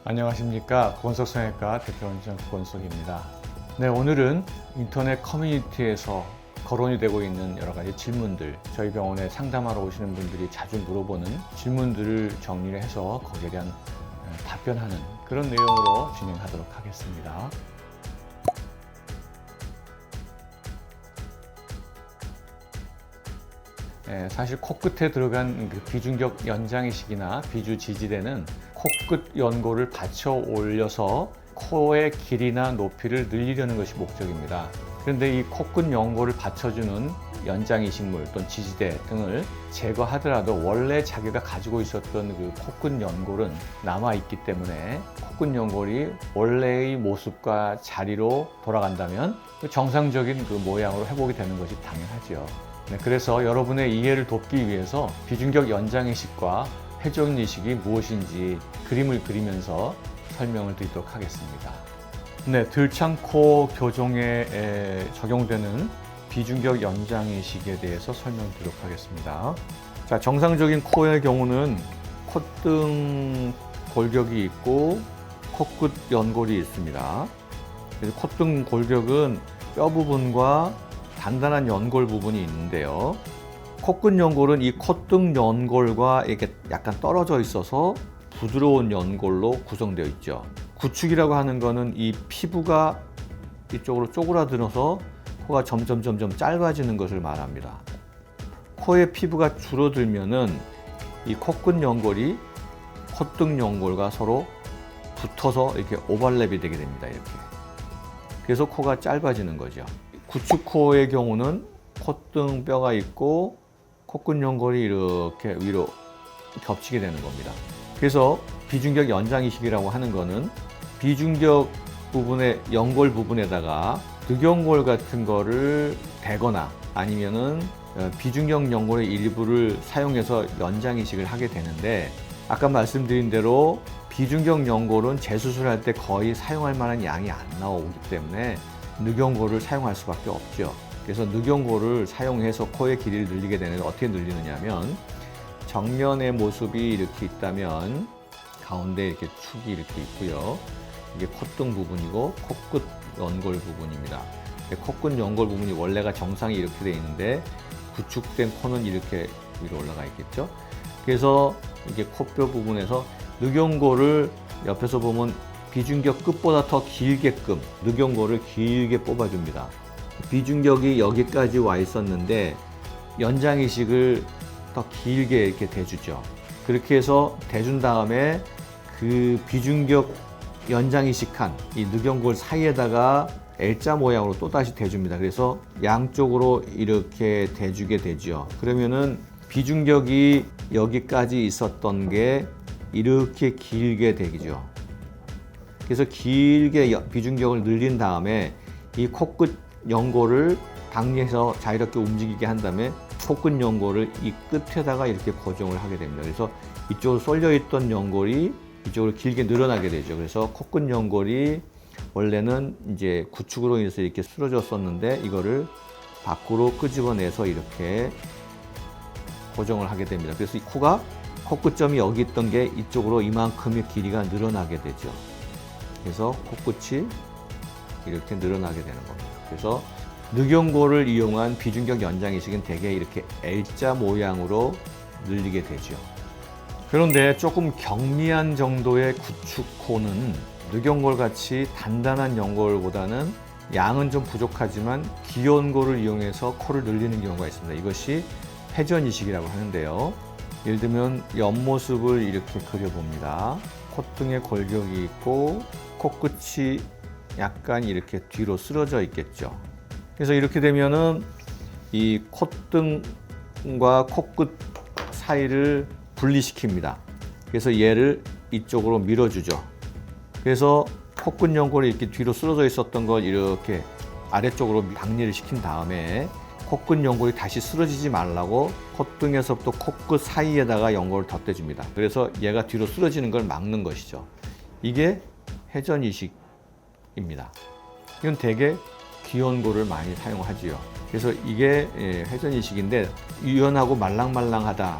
안녕하십니까. 권석성형외과 대표원장 권석입니다. 네, 오늘은 인터넷 커뮤니티에서 거론이 되고 있는 여러 가지 질문들, 저희 병원에 상담하러 오시는 분들이 자주 물어보는 질문들을 정리를 해서 거기에 대한 답변하는 그런 내용으로 진행하도록 하겠습니다. 사실 코끝에 들어간 그 비중격 연장이식이나 비주지지대는 코끝 연골을 받쳐 올려서 코의 길이나 높이를 늘리려는 것이 목적입니다. 그런데 이 코끝 연골을 받쳐주는 연장이식물 또는 지지대 등을 제거하더라도 원래 자기가 가지고 있었던 그 코끝 연골은 남아있기 때문에 코끝 연골이 원래의 모습과 자리로 돌아간다면 정상적인 그 모양으로 회복이 되는 것이 당연하죠. 네, 그래서 여러분의 이해를 돕기 위해서 비중격 연장이식과 회전이식이 무엇인지 그림을 그리면서 설명을 드리도록 하겠습니다. 네, 들창코 교정에 적용되는 비중격 연장이식에 대해서 설명드리도록 하겠습니다. 자, 정상적인 코의 경우는 콧등 골격이 있고 코끝 연골이 있습니다. 그래서 콧등 골격은 뼈 부분과 단단한 연골 부분이 있는데요. 코끝 연골은 이 콧등 연골과 이렇게 약간 떨어져 있어서 부드러운 연골로 구성되어 있죠. 구축이라고 하는 것은 이 피부가 이쪽으로 쪼그라들어서 코가 점점 짧아지는 것을 말합니다. 코의 피부가 줄어들면은 이 코끝 연골이 콧등 연골과 서로 붙어서 이렇게 오버랩이 되게 됩니다. 이렇게. 그래서 코가 짧아지는 거죠. 구축코의 경우는 콧등 뼈가 있고 코끝 연골이 이렇게 위로 겹치게 되는 겁니다. 그래서 비중격 연장이식이라고 하는 거는 비중격 부분의 연골 부분에다가 늑연골 같은 거를 대거나 아니면은 비중격 연골의 일부를 사용해서 연장이식을 하게 되는데, 아까 말씀드린 대로 비중격 연골은 재수술할 때 거의 사용할 만한 양이 안 나오기 때문에 늑연골을 사용할 수밖에 없죠. 그래서 늑연골을 사용해서 코의 길이를 늘리게 되는데, 어떻게 늘리느냐 하면 정면의 모습이 이렇게 있다면 가운데 이렇게 축이 이렇게 있고요. 이게 콧등 부분이고 코끝 연골 부분입니다. 코끝 연골 부분이 원래가 정상이 이렇게 되어 있는데 구축된 코는 이렇게 위로 올라가 있겠죠. 그래서 이게 코뼈 부분에서 늑연골을 옆에서 보면 비중격 끝보다 더 길게끔 늑연골을 길게 뽑아줍니다. 비중격이 여기까지 와 있었는데 연장이식을 더 길게 이렇게 대주죠. 그렇게 해서 대준 다음에 그 비중격 연장이식한 이 늑연골 사이에다가 L자 모양으로 또 다시 대줍니다. 그래서 양쪽으로 이렇게 대주게 되죠. 그러면은 비중격이 여기까지 있었던 게 이렇게 길게 되죠. 그래서 길게 비중격을 늘린 다음에 이 코끝 연골을 당겨서 자유롭게 움직이게 한 다음에 코끝 연골을 이 끝에다가 이렇게 고정을 하게 됩니다. 그래서 이쪽으로 쏠려 있던 연골이 이쪽으로 길게 늘어나게 되죠. 그래서 코끝 연골이 원래는 이제 구축으로 인해서 이렇게 쓰러졌었는데 이거를 밖으로 끄집어내서 이렇게 고정을 하게 됩니다. 그래서 이 코가 코끝점이 여기 있던 게 이쪽으로 이만큼의 길이가 늘어나게 되죠. 그래서 코끝이 이렇게 늘어나게 되는 겁니다. 그래서 늑연골을 이용한 비중격 연장이식은 대개 이렇게 L자 모양으로 늘리게 되죠. 그런데 조금 경미한 정도의 구축코는 늑연골 같이 단단한 연골보다는 양은 좀 부족하지만 기연골을 이용해서 코를 늘리는 경우가 있습니다. 이것이 회전이식이라고 하는데요. 예를 들면 옆모습을 이렇게 그려봅니다. 콧등에 골격이 있고 코끝이 약간 이렇게 뒤로 쓰러져 있겠죠. 그래서 이렇게 되면은 이 콧등과 코끝 사이를 분리시킵니다. 그래서 얘를 이쪽으로 밀어주죠. 그래서 코끝 연골이 이렇게 뒤로 쓰러져 있었던 걸 이렇게 아래쪽으로 박리를 시킨 다음에 코끝 연골이 다시 쓰러지지 말라고 콧등에서부터 코끝 사이에다가 연골을 덧대줍니다. 그래서 얘가 뒤로 쓰러지는 걸 막는 것이죠. 이게 회전이식입니다. 이건 대개 기연골을 많이 사용하지요. 그래서 이게 회전이식인데 유연하고 말랑말랑하다,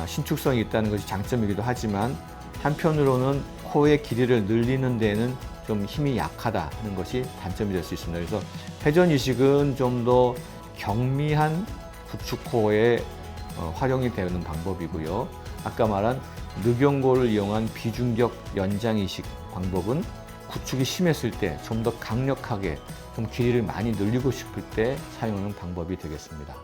신축성이 있다는 것이 장점이기도 하지만 한편으로는 코의 길이를 늘리는 데에는 좀 힘이 약하다는 것이 단점이 될 수 있습니다. 그래서 회전 이식은 좀 더 경미한 구축코어에 활용이 되는 방법이고요. 아까 말한 늑연고를 이용한 비중격 연장 이식 방법은 구축이 심했을 때 좀 더 강력하게 좀 길이를 많이 늘리고 싶을 때 사용하는 방법이 되겠습니다.